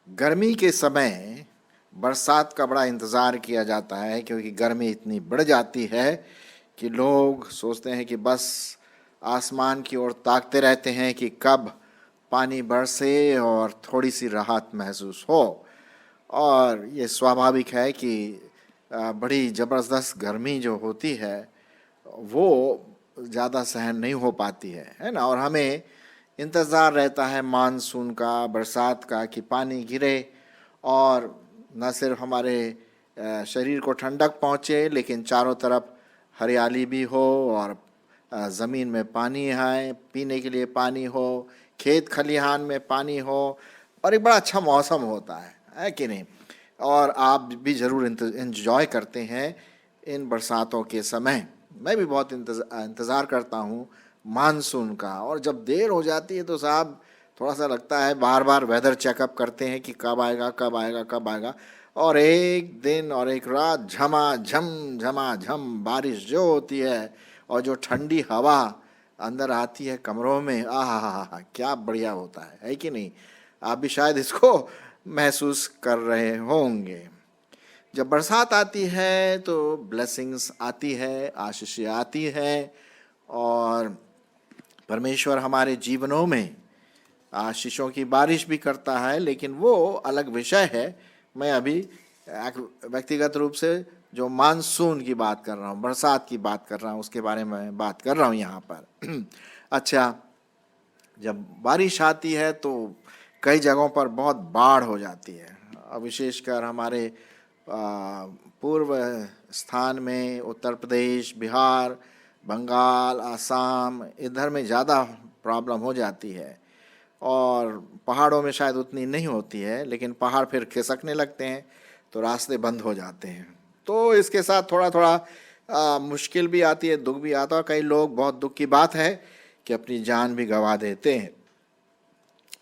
गर्मी के समय बरसात का बड़ा इंतज़ार किया जाता है, क्योंकि गर्मी इतनी बढ़ जाती है कि लोग सोचते हैं कि बस आसमान की ओर ताकते रहते हैं कि कब पानी बरसे और थोड़ी सी राहत महसूस हो। और ये स्वाभाविक है कि बड़ी ज़बरदस्त गर्मी जो होती है वो ज़्यादा सहन नहीं हो पाती है ना। और हमें इंतज़ार रहता है मानसून का, बरसात का, कि पानी गिरे और न सिर्फ हमारे शरीर को ठंडक पहुँचे, लेकिन चारों तरफ हरियाली भी हो और ज़मीन में पानी आए, पीने के लिए पानी हो, खेत खलिहान में पानी हो, और एक बड़ा अच्छा मौसम होता है कि नहीं। और आप भी ज़रूर इंजॉय करते हैं इन बरसातों के समय। मैं भी बहुत इंतज़ार करता हूँ मानसून का, और जब देर हो जाती है तो साहब थोड़ा सा लगता है, बार बार वेदर चेकअप करते हैं कि कब आएगा कब आएगा कब आएगा। और एक दिन और एक रात झमाझम बारिश जो होती है और जो ठंडी हवा अंदर आती है कमरों में, आहा क्या बढ़िया होता है कि नहीं। आप भी शायद इसको महसूस कर रहे होंगे। जब बरसात आती है तो ब्लेसिंग्स आती है, आशीषें आती है, और परमेश्वर हमारे जीवनों में आशीषों की बारिश भी करता है, लेकिन वो अलग विषय है। मैं अभी व्यक्तिगत रूप से जो मानसून की बात कर रहा हूँ, बरसात की बात कर रहा हूँ, उसके बारे में बात कर रहा हूँ यहाँ पर। अच्छा, जब बारिश आती है तो कई जगहों पर बहुत बाढ़ हो जाती है, विशेषकर हमारे पूर्व स्थान में उत्तर प्रदेश, बिहार, बंगाल, आसाम, इधर में ज़्यादा प्रॉब्लम हो जाती है। और पहाड़ों में शायद उतनी नहीं होती है, लेकिन पहाड़ फिर खिसकने लगते हैं तो रास्ते बंद हो जाते हैं। तो इसके साथ थोड़ा थोड़ा मुश्किल भी आती है, दुख भी आता है। कई लोग, बहुत दुख की बात है कि अपनी जान भी गंवा देते हैं।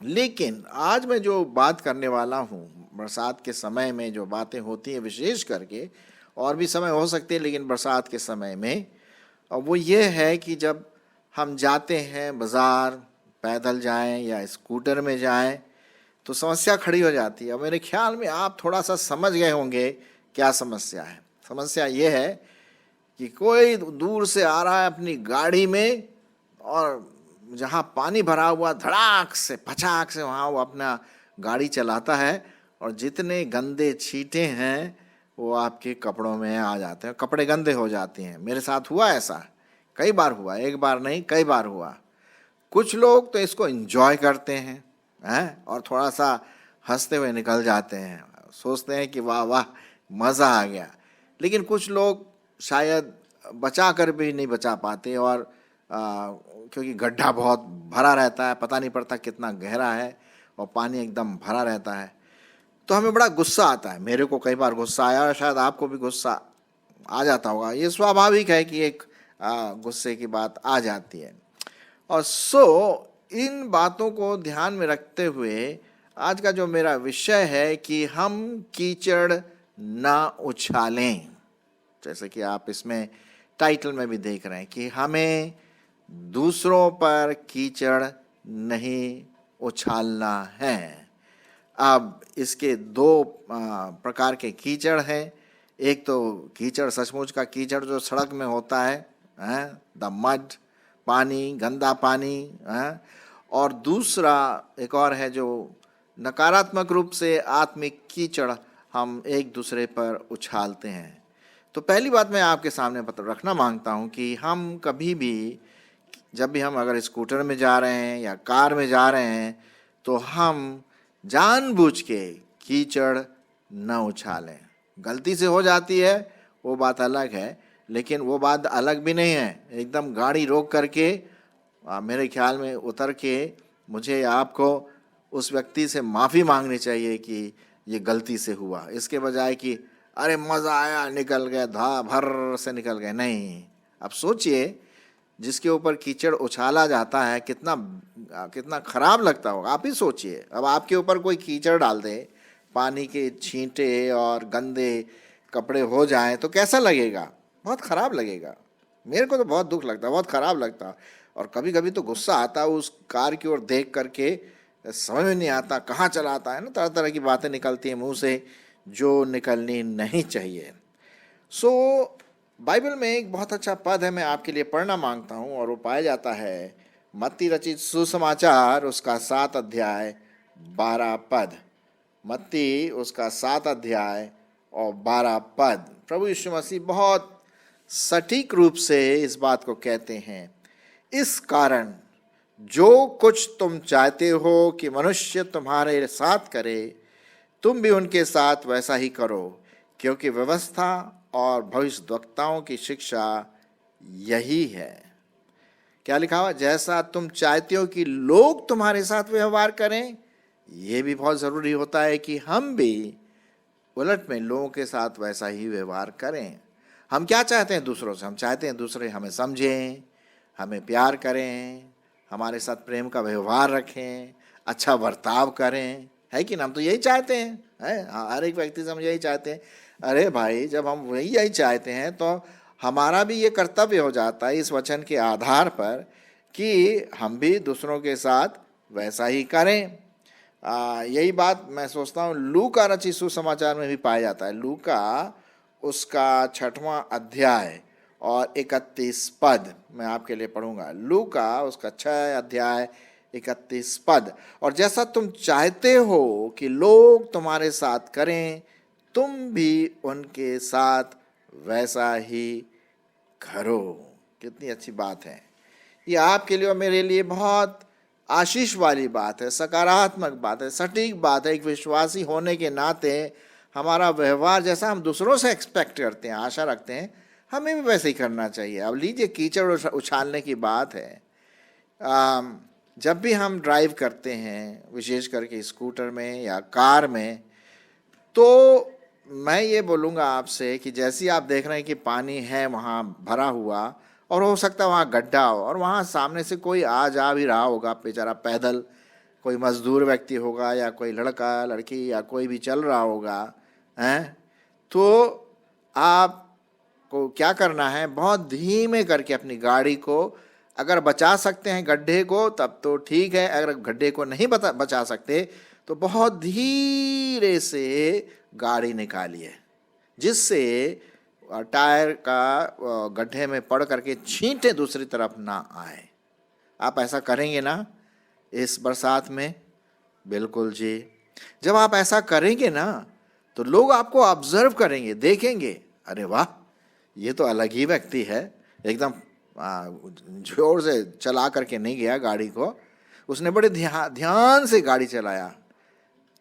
लेकिन आज मैं जो बात करने वाला हूँ, बरसात के समय में जो बातें होती हैं, विशेष करके और भी समय हो सकती है लेकिन बरसात के समय में, और वो ये है कि जब हम जाते हैं बाज़ार, पैदल जाएं या स्कूटर में जाएं, तो समस्या खड़ी हो जाती है। मेरे ख्याल में आप थोड़ा सा समझ गए होंगे क्या समस्या है। समस्या ये है कि कोई दूर से आ रहा है अपनी गाड़ी में, और जहाँ पानी भरा हुआ, धड़ाक से फचाक से वहाँ वो अपना गाड़ी चलाता है, और जितने गंदे छींटे हैं वो आपके कपड़ों में आ जाते हैं, कपड़े गंदे हो जाते हैं। मेरे साथ हुआ ऐसा, कई बार हुआ, एक बार नहीं कई बार हुआ। कुछ लोग तो इसको एंजॉय करते हैं और थोड़ा सा हंसते हुए निकल जाते हैं, सोचते हैं कि वाह वाह मज़ा आ गया। लेकिन कुछ लोग शायद बचा कर भी नहीं बचा पाते, और क्योंकि गड्ढा बहुत भरा रहता है, पता नहीं पड़ता कितना गहरा है, और पानी एकदम भरा रहता है, तो हमें बड़ा गुस्सा आता है। मेरे को कई बार गुस्सा आया, और शायद आपको भी गुस्सा आ जाता होगा। ये स्वाभाविक है कि एक गुस्से की बात आ जाती है। और इन बातों को ध्यान में रखते हुए आज का जो मेरा विषय है कि हम कीचड़ ना उछालें। जैसे कि आप इसमें टाइटल में भी देख रहे हैं कि हमें दूसरों पर कीचड़ नहीं उछालना है। अब इसके दो प्रकार के कीचड़ हैं। एक तो कीचड़, सचमुच का कीचड़ जो सड़क में होता है, द मड, पानी, गंदा पानी, और दूसरा एक और है जो नकारात्मक रूप से आत्मिक कीचड़ हम एक दूसरे पर उछालते हैं। तो पहली बात मैं आपके सामने रखना मांगता हूं कि हम कभी भी, जब भी हम अगर स्कूटर में जा रहे हैं या कार में जा रहे हैं, तो हम जानबूझ के कीचड़ न उछालें। गलती से हो जाती है वो बात अलग है, लेकिन वो बात अलग भी नहीं है। एकदम गाड़ी रोक करके मेरे ख्याल में उतर के मुझे या आपको उस व्यक्ति से माफ़ी मांगनी चाहिए कि ये गलती से हुआ, इसके बजाय कि अरे मज़ा आया निकल गए, धा भर से निकल गए। नहीं, अब सोचिए जिसके ऊपर कीचड़ उछाला जाता है कितना खराब लगता होगा। आप ही सोचिए, अब आपके ऊपर कोई कीचड़ डाल दे, पानी के छींटे और गंदे कपड़े हो जाएं तो कैसा लगेगा? बहुत खराब लगेगा। मेरे को तो बहुत दुख लगता, बहुत खराब लगता, और कभी कभी तो गुस्सा आता उस कार की ओर देख करके, समझ में नहीं आता कहाँ चलाता है ना, तरह तरह की बातें निकलती हैं मुंह से जो निकलनी नहीं चाहिए। सो बाइबल में एक बहुत अच्छा पद है, मैं आपके लिए पढ़ना मांगता हूँ, और वो पाया जाता है मत्ती रचित सुसमाचार उसका 7 अध्याय 12 पद। मत्ती उसका 7 अध्याय और 12 पद। प्रभु यीशु मसीह बहुत सटीक रूप से इस बात को कहते हैं, इस कारण जो कुछ तुम चाहते हो कि मनुष्य तुम्हारे साथ करे, तुम भी उनके साथ वैसा ही करो, क्योंकि व्यवस्था और भविष्यद्वक्ताओं की शिक्षा यही है। क्या लिखा हुआ? जैसा तुम चाहते हो कि लोग तुम्हारे साथ व्यवहार करें, यह भी बहुत ज़रूरी होता है कि हम भी उलट में लोगों के साथ वैसा ही व्यवहार करें। हम क्या चाहते हैं दूसरों से? हम चाहते हैं दूसरे हमें समझें, हमें प्यार करें, हमारे साथ प्रेम का व्यवहार रखें, अच्छा बर्ताव करें, है कि ना? हम तो यही चाहते हैं, है? हर एक व्यक्ति से हम यही चाहते हैं। अरे भाई, जब हम वही यही चाहते हैं तो हमारा भी ये कर्तव्य हो जाता है इस वचन के आधार पर कि हम भी दूसरों के साथ वैसा ही करें। यही बात मैं सोचता हूँ लूका रचित सुसमाचार में भी पाया जाता है। लूका उसका 6वां अध्याय और 31 पद मैं आपके लिए पढ़ूंगा। लूका उसका 6 अध्याय 31 पद। और जैसा तुम चाहते हो कि लोग तुम्हारे साथ करें, तुम भी उनके साथ वैसा ही करो। कितनी अच्छी बात है ये आपके लिए और मेरे लिए। बहुत आशीष वाली बात है, सकारात्मक बात है, सटीक बात है। एक विश्वासी होने के नाते हमारा व्यवहार जैसा हम दूसरों से एक्सपेक्ट करते हैं, आशा रखते हैं, हमें भी वैसे ही करना चाहिए। अब लीजिए, कीचड़ उछालने की बात है। जब भी हम ड्राइव करते हैं, विशेष करके स्कूटर में या कार में, तो मैं ये बोलूँगा आपसे कि जैसे आप देख रहे हैं कि पानी है वहाँ भरा हुआ, और हो सकता है वहाँ गड्ढा हो, और वहाँ सामने से कोई आ जा भी रहा होगा, बेचारा पैदल, कोई मजदूर व्यक्ति होगा या कोई लड़का लड़की या कोई भी चल रहा होगा, हैं? तो आपको क्या करना है? बहुत धीमे करके अपनी गाड़ी को, अगर बचा सकते हैं गड्ढे को तब तो ठीक है, अगर गड्ढे को नहीं बचा सकते तो बहुत धीरे से गाड़ी निकालिए, जिससे टायर का गड्ढे में पड़ करके छींटे दूसरी तरफ ना आए। आप ऐसा करेंगे ना इस बरसात में? बिल्कुल जी। जब आप ऐसा करेंगे ना तो लोग आपको ऑब्जर्व करेंगे, देखेंगे, अरे वाह, ये तो अलग ही व्यक्ति है, एकदम जोर से चला करके नहीं गया गाड़ी को, उसने बड़े ध्यान से गाड़ी चलाया।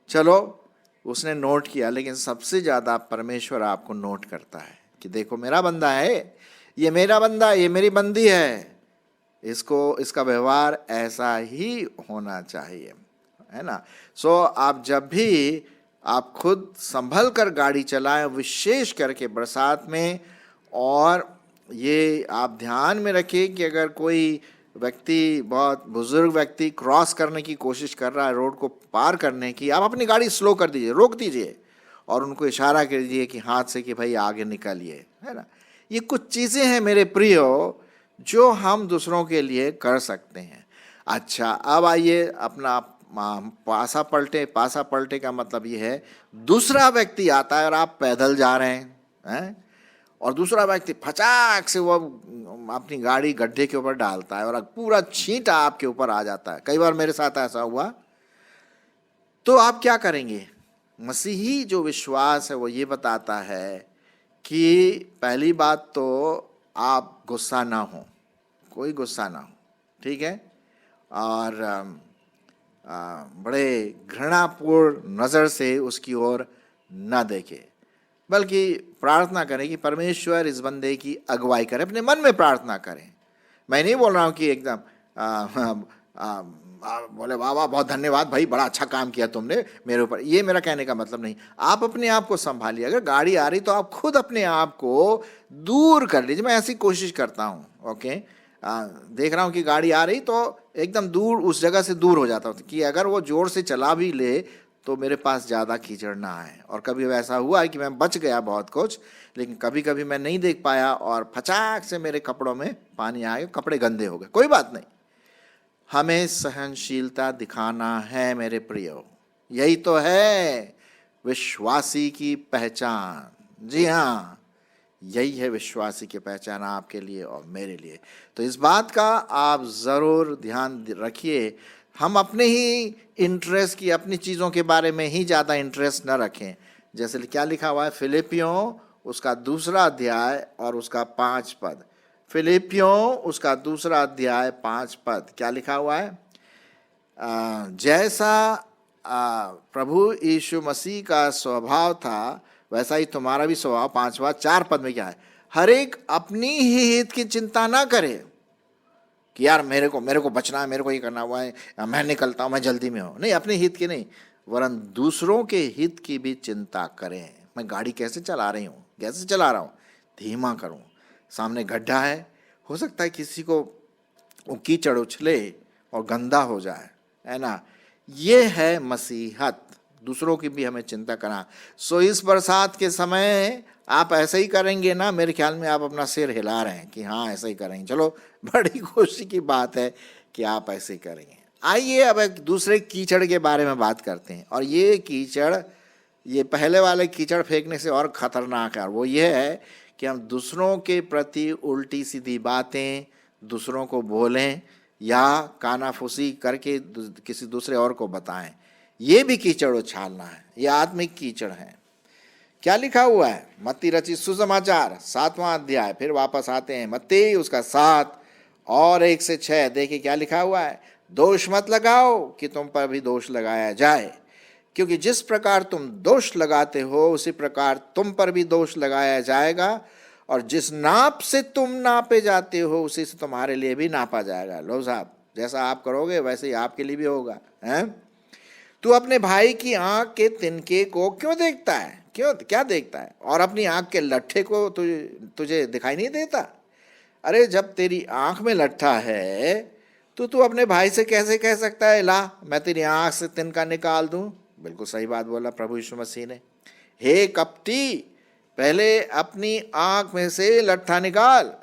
चलो, उसने नोट किया, लेकिन सबसे ज़्यादा परमेश्वर आपको नोट करता है कि देखो मेरा बंदा है, ये मेरा बंदा, ये मेरी बंदी है, इसका व्यवहार ऐसा ही होना चाहिए, है ना? सो आप जब भी आप खुद संभल कर गाड़ी चलाएं, विशेष करके बरसात में, और ये आप ध्यान में रखें कि अगर कोई व्यक्ति, बहुत बुजुर्ग व्यक्ति क्रॉस करने की कोशिश कर रहा है, रोड को पार करने की, आप अपनी गाड़ी स्लो कर दीजिए, रोक दीजिए, और उनको इशारा कर दीजिए कि हाथ से कि भाई आगे निकलिए, है ना? ये कुछ चीज़ें हैं मेरे प्रियो जो हम दूसरों के लिए कर सकते हैं। अच्छा, अब आइए अपना पासा पलटे का मतलब ये है, दूसरा व्यक्ति आता है और आप पैदल जा रहे हैं, और दूसरा व्यक्ति फचाक से वो अपनी गाड़ी गड्ढे के ऊपर डालता है और पूरा छींटा आपके ऊपर आ जाता है। कई बार मेरे साथ ऐसा हुआ। तो आप क्या करेंगे? मसीही जो विश्वास है वो ये बताता है कि पहली बात तो आप गुस्सा ना हो, कोई गुस्सा ना हो, ठीक है? और बड़े घृणापूर्ण नज़र से उसकी ओर न देखे, बल्कि प्रार्थना करें कि परमेश्वर इस बंदे की अगुवाई करे। अपने मन में प्रार्थना करें। मैं नहीं बोल रहा हूँ कि एकदम बोले वाह वाह बहुत धन्यवाद भाई, बड़ा अच्छा काम किया तुमने मेरे ऊपर, ये मेरा कहने का मतलब नहीं। आप अपने आप को संभालिए। अगर गाड़ी आ रही तो आप खुद अपने आप को दूर कर लीजिए। मैं ऐसी कोशिश करता हूँ, ओके? देख रहा हूँ कि गाड़ी आ रही तो एकदम दूर, उस जगह से दूर हो जाता हूँ कि अगर वो जोर से चला भी ले तो मेरे पास ज़्यादा कीचड़ ना आए। और कभी ऐसा हुआ है कि मैं बच गया बहुत कुछ, लेकिन कभी कभी मैं नहीं देख पाया और फचाक से मेरे कपड़ों में पानी आ गया, कपड़े गंदे हो गए। कोई बात नहीं, हमें सहनशीलता दिखाना है मेरे प्रियो, यही तो है विश्वासी की पहचान। जी हाँ, यही है विश्वासी की पहचान आपके लिए और मेरे लिए। तो इस बात का आप ज़रूर ध्यान रखिए, हम अपने ही इंटरेस्ट की, अपनी चीज़ों के बारे में ही ज़्यादा इंटरेस्ट न रखें। जैसे क्या लिखा हुआ है फिलिपियों उसका 2 अध्याय और उसका 5 पद। फिलिपियों उसका 2 अध्याय 5 पद क्या लिखा हुआ है? जैसा प्रभु यीशु मसीह का स्वभाव था वैसा ही तुम्हारा भी स्वभाव। 4 पद में क्या है? हर एक अपनी ही हित की चिंता ना करे कि यार मेरे को बचना है, मेरे को ये करना हुआ है, मैं निकलता हूँ, मैं जल्दी में हूँ। नहीं, अपने हित की नहीं, वरन दूसरों के हित की भी चिंता करें। मैं गाड़ी कैसे चला रही हूँ, कैसे चला रहा हूँ, धीमा करूँ, सामने गड्ढा हो सकता है किसी को वो कीचड़ उछले और गंदा हो जाए, है ना। ये है मसीहत, दूसरों की भी हमें चिंता करना। सो इस बरसात के समय आप ऐसा ही करेंगे ना? मेरे ख्याल में आप अपना सिर हिला रहे हैं कि हाँ ऐसा ही करेंगे। चलो, बड़ी खुशी की बात है कि आप ऐसे करेंगे। आइए अब एक दूसरे कीचड़ के बारे में बात करते हैं। और ये कीचड़, ये पहले वाले कीचड़ फेंकने से और खतरनाक है। और वो ये है कि हम दूसरों के प्रति उल्टी सीधी बातें दूसरों को बोलें या कानाफूसी करके किसी दूसरे और को बताएं। ये भी कीचड़ उछालना है, ये आत्मिक कीचड़ है। क्या लिखा हुआ है? मत्ती रचित सुसमाचार 7वां अध्याय, फिर वापस आते हैं मत्ती उसका 7 और 1 से 6। देखिए क्या लिखा हुआ है? दोष मत लगाओ कि तुम पर भी दोष लगाया जाए, क्योंकि जिस प्रकार तुम दोष लगाते हो उसी प्रकार तुम पर भी दोष लगाया जाएगा, और जिस नाप से तुम नापे जाते हो उसी से तुम्हारे लिए भी नापा जाएगा। लो साहब, जैसा आप करोगे वैसे ही आपके लिए भी होगा। हैं? तू अपने भाई की आंख के तिनके को क्यों देखता है? क्या देखता है? और अपनी आंख के लट्ठे को तुझे दिखाई नहीं देता? अरे जब तेरी आंख में लट्ठा है तो तू अपने भाई से कैसे कह सकता है ला मैं तेरी आंख से तिनका निकाल दूं? बिल्कुल सही बात बोला प्रभु यीशु मसीह ने। हे कपटी, पहले अपनी आंख में से लट्ठा निकाल,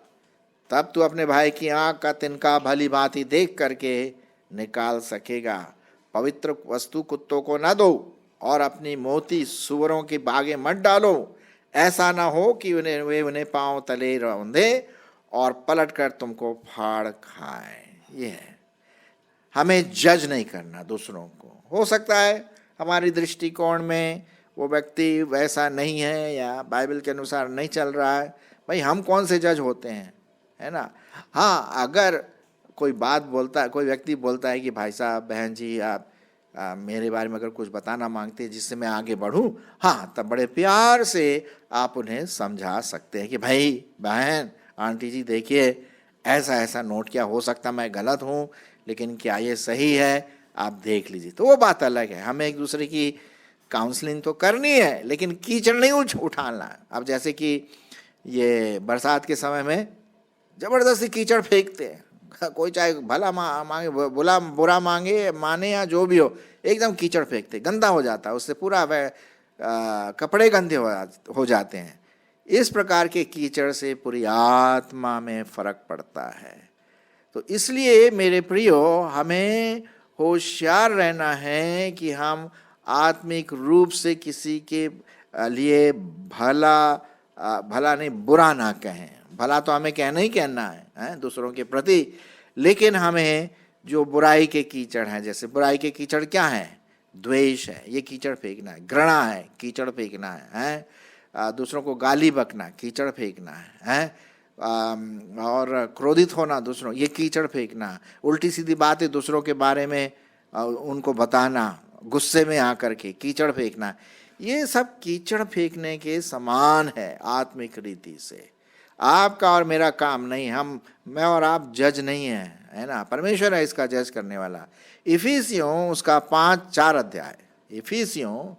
तब तू अपने भाई की आंख का तिनका भली भांति देख करके निकाल सकेगा। पवित्र वस्तु कुत्तों को न दो और अपनी मोती सुअरों की बागे मत डालो, ऐसा ना हो कि वे उन्हें पांव तले रौंदे और पलट कर तुमको फाड़ खाए। ये है, हमें जज नहीं करना दूसरों को। हो सकता है हमारी दृष्टिकोण में वो व्यक्ति वैसा नहीं है या बाइबल के अनुसार नहीं चल रहा है। भाई हम कौन से जज होते हैं, है ना। हाँ, अगर कोई बात बोलता है, कोई व्यक्ति बोलता है कि भाई साहब, बहन जी, आप मेरे बारे में अगर कुछ बताना मांगते हैं जिससे मैं आगे बढ़ूं, हाँ, तब बड़े प्यार से आप उन्हें समझा सकते हैं कि भाई, बहन, आंटी जी, देखिए ऐसा ऐसा नोट किया, हो सकता मैं गलत हूँ लेकिन क्या ये सही है, आप देख लीजिए। तो वो बात अलग है, हमें एक दूसरे की काउंसलिंग तो करनी है लेकिन कीचड़ नहीं उठाना। अब जैसे कि ये बरसात के समय में ज़बरदस्ती कीचड़ फेंकते हैं, कोई चाहे भला मांगे, बुरा मांगे, माने या जो भी हो, एकदम कीचड़ फेंकते, गंदा हो जाता है, उससे पूरा कपड़े गंदे हो जाते हैं। इस प्रकार के कीचड़ से पूरी आत्मा में फर्क पड़ता है। तो इसलिए मेरे प्रियो, हमें होशियार रहना है कि हम आत्मिक रूप से किसी के लिए भला नहीं, बुरा ना कहें। भला तो हमें कहना ही कहना है दूसरों के प्रति, लेकिन हमें जो बुराई के कीचड़ हैं, जैसे बुराई के कीचड़ क्या है? द्वेष है, ये कीचड़ फेंकना है। घृणा है, कीचड़ फेंकना है। दूसरों को गाली बकना, कीचड़ फेंकना है। और क्रोधित होना दूसरों, ये कीचड़ फेंकना। उल्टी सीधी बातें दूसरों के बारे में उनको बताना, गुस्से में आकर के कीचड़ फेंकना, ये सब कीचड़ फेंकने के समान है आत्मिक रीति से। आपका और मेरा काम नहीं, मैं और आप जज नहीं है ना, परमेश्वर है इसका जज करने वाला। इफिसियों उसका 4 अध्याय, इफिसियों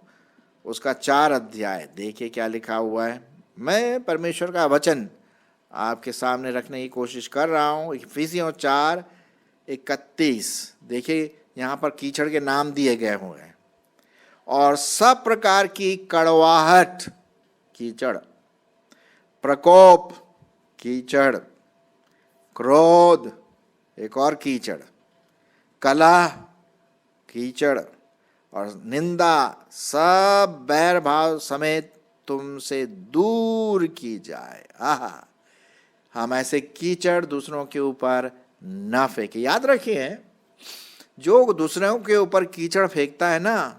उसका 4 अध्याय, देखिए क्या लिखा हुआ है। मैं परमेश्वर का वचन आपके सामने रखने की कोशिश कर रहा हूँ। इफिसियों 4:31, देखिए यहाँ पर कीचड़ के नाम दिए गए हुए हैं। और सब प्रकार की कड़वाहट कीचड़, प्रकोप कीचड़, क्रोध एक और कीचड़, कलह कीचड़ और निंदा सब बैर भाव समेत तुमसे दूर की जाए। आहा, हम ऐसे कीचड़ दूसरों के ऊपर ना फेंके। याद रखिए, जो दूसरों के ऊपर कीचड़ फेंकता है ना,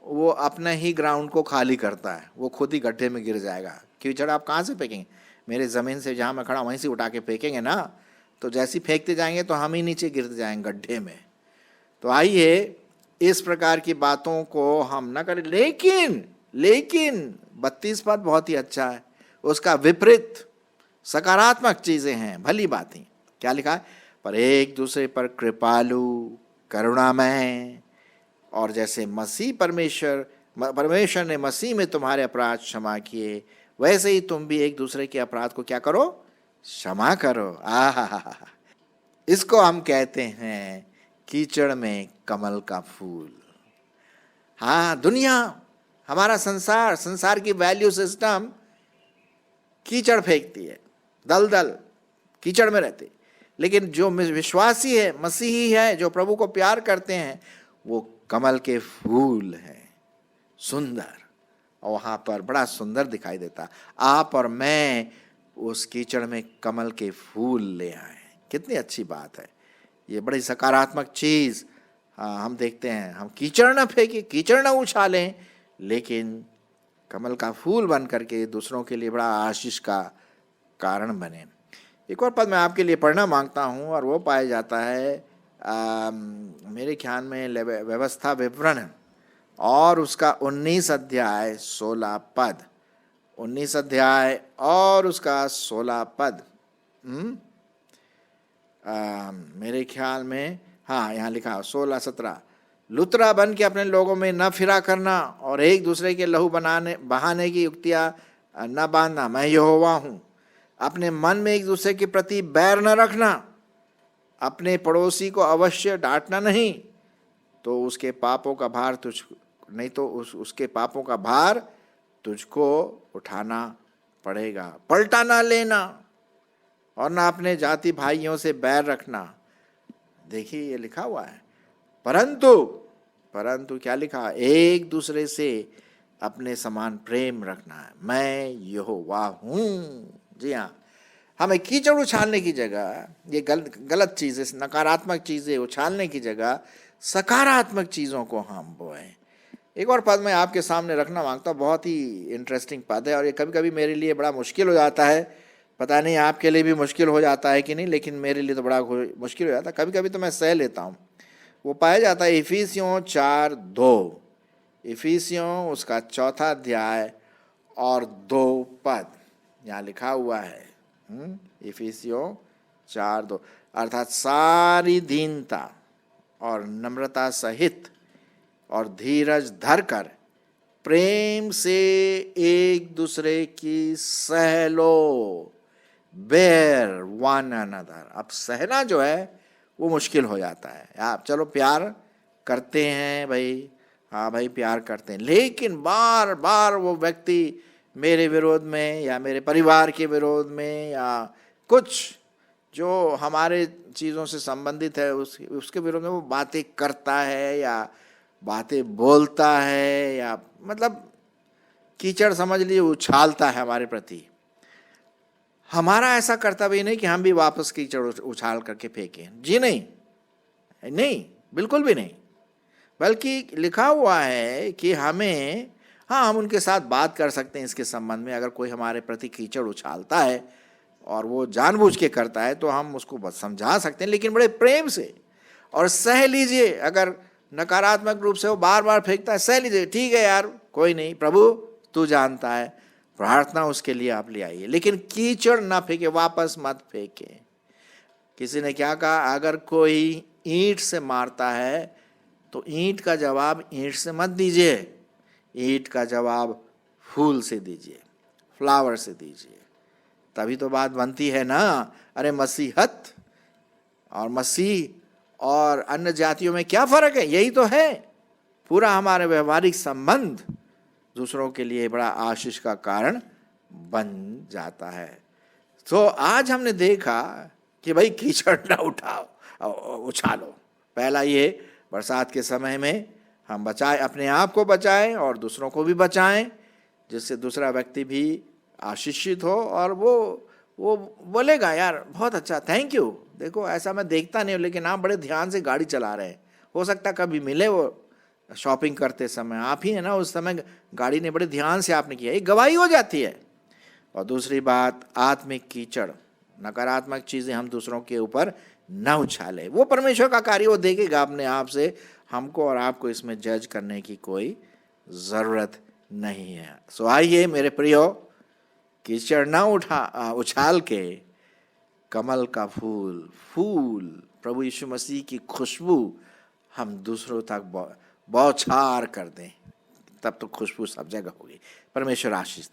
वो अपने ही ग्राउंड को खाली करता है, वो खुद ही गड्ढे में गिर जाएगा। कीचड़ आप कहाँ से फेंकेंगे? मेरे ज़मीन से जहाँ मैं खड़ा वहीं से उठा के फेंकेंगे ना, तो जैसी फेंकते जाएंगे तो हम ही नीचे गिरते जाएंगे गड्ढे में। तो आइए इस प्रकार की बातों को हम ना करें। लेकिन 32 पद बहुत ही अच्छा है, उसका विपरीत सकारात्मक चीजें हैं, भली बातें। क्या लिखा है? पर एक दूसरे पर कृपालु, करुणामय, और जैसे परमेश्वर ने मसीह में तुम्हारे अपराध क्षमा किए, वैसे ही तुम भी एक दूसरे के अपराध को क्या करो? क्षमा करो। आहा, इसको हम कहते हैं कीचड़ में कमल का फूल। हाँ, दुनिया, हमारा संसार की वैल्यू सिस्टम कीचड़ फेंकती है, दलदल कीचड़ में रहते। लेकिन जो विश्वासी है, मसीही है, जो प्रभु को प्यार करते हैं, वो कमल के फूल हैं, सुंदर, और वहां पर बड़ा सुंदर दिखाई देता। आप और मैं उस कीचड़ में कमल के फूल ले आए। कितनी अच्छी बात है, ये बड़ी सकारात्मक चीज। हम देखते हैं, हम कीचड़ न फेंके, कीचड़ न उछालें, लेकिन कमल का फूल बन करके दूसरों के लिए बड़ा आशीष का कारण बने। एक और पद मैं आपके लिए पढ़ना मांगता हूँ, और वो पाया जाता है मेरे ख्याल में व्यवस्था विवरण और उसका 19 अध्याय 16 पद। 19 अध्याय और उसका 16 पद। मेरे ख्याल में, हाँ, यहाँ लिखा 16-17। लुतरा बन के अपने लोगों में न फिरा करना और एक दूसरे के लहू बहाने की युक्तियाँ न बांधना, मैं यहोवा हूँ। अपने मन में एक दूसरे के प्रति बैर न रखना, अपने पड़ोसी को अवश्य डांटना नहीं, तो उसके पापों का भार उसके पापों का भार तुझको उठाना पड़ेगा। पलटा ना लेना और ना अपने जाति भाइयों से बैर रखना। देखिए, ये लिखा हुआ है, परंतु क्या लिखा? एक दूसरे से अपने समान प्रेम रखना है, मैं यहोवा हूँ। जी हाँ, हमें कीचड़ उछालने की जगह, ये गलत चीज़ें, नकारात्मक चीज़ें उछालने की जगह सकारात्मक चीज़ों को हम बोएं। एक और पद मैं आपके सामने रखना मांगता हूँ, बहुत ही इंटरेस्टिंग पद है, और ये कभी कभी मेरे लिए बड़ा मुश्किल हो जाता है। पता नहीं आपके लिए भी मुश्किल हो जाता है कि नहीं, लेकिन मेरे लिए तो बड़ा मुश्किल हो जाता है। कभी कभी तो मैं सह लेता हूँ। वो पाया जाता है इफिसियों 4:2। इफिसियों उसका 4 अध्याय और 2 पद, यहाँ लिखा हुआ है। इफिसियों 4:2, अर्थात सारी दीनता और नम्रता सहित और धीरज धरकर प्रेम से एक दूसरे की सह लो, बेयर वन अनदर। अब सहना जो है वो मुश्किल हो जाता है। आप चलो प्यार करते हैं भाई, हाँ भाई प्यार करते हैं, लेकिन बार बार वो व्यक्ति मेरे विरोध में या मेरे परिवार के विरोध में या कुछ जो हमारे चीज़ों से संबंधित है उसके विरोध में वो बातें करता है या बातें बोलता है, या मतलब कीचड़ समझ लीजिए उछालता है हमारे प्रति। हमारा ऐसा कर्तव्य नहीं कि हम भी वापस कीचड़ उछाल करके फेंकें। जी नहीं, नहीं, बिल्कुल भी नहीं। बल्कि लिखा हुआ है कि हमें, हाँ, हम उनके साथ बात कर सकते हैं इसके संबंध में। अगर कोई हमारे प्रति कीचड़ उछालता है और वो जानबूझ के करता है तो हम उसको बस समझा सकते हैं, लेकिन बड़े प्रेम से, और सह लीजिए। अगर नकारात्मक रूप से वो बार बार फेंकता है, सह लीजिए, ठीक है यार, कोई नहीं, प्रभु तू जानता है, प्रार्थना उसके लिए आप ले आइए, लेकिन कीचड़ ना फेंके, वापस मत फेंके। किसी ने क्या कहा, अगर कोई ईंट से मारता है तो ईंट का जवाब ईंट से मत दीजिए, ईंट का जवाब फूल से दीजिए, फ्लावर से दीजिए, तभी तो बात बनती है ना। अरे मसीहत और मसीह और अन्य जातियों में क्या फर्क है? यही तो है, पूरा हमारे व्यवहारिक संबंध दूसरों के लिए बड़ा आशीष का कारण बन जाता है। तो आज हमने देखा कि भाई कीचड़ ना उठाओ, उछालो। पहला ये, बरसात के समय में हम बचाएं, अपने आप को बचाएं और दूसरों को भी बचाएं, जिससे दूसरा व्यक्ति भी आशीषित हो और वो बोलेगा यार बहुत अच्छा, थैंक यू। देखो ऐसा मैं देखता नहीं हूँ, लेकिन आप बड़े ध्यान से गाड़ी चला रहे हैं। हो सकता कभी मिले वो शॉपिंग करते समय, आप ही है ना उस समय गाड़ी ने बड़े ध्यान से आपने किया, ये गवाही हो जाती है। और दूसरी बात, आत्मिक कीचड़, नकारात्मक चीज़ें हम दूसरों के ऊपर न उछाले। वो परमेश्वर का कार्य वो देखेगा अपने आप से, हमको और आपको इसमें जज करने की कोई ज़रूरत नहीं है। सो आइए मेरे प्रियो, कीचड़ ना उछाल के कमल का फूल प्रभु यीशु मसीह की खुशबू हम दूसरों तक बौछार कर दें, तब तो खुशबू सब जगह होगी। परमेश्वर आशीष दे।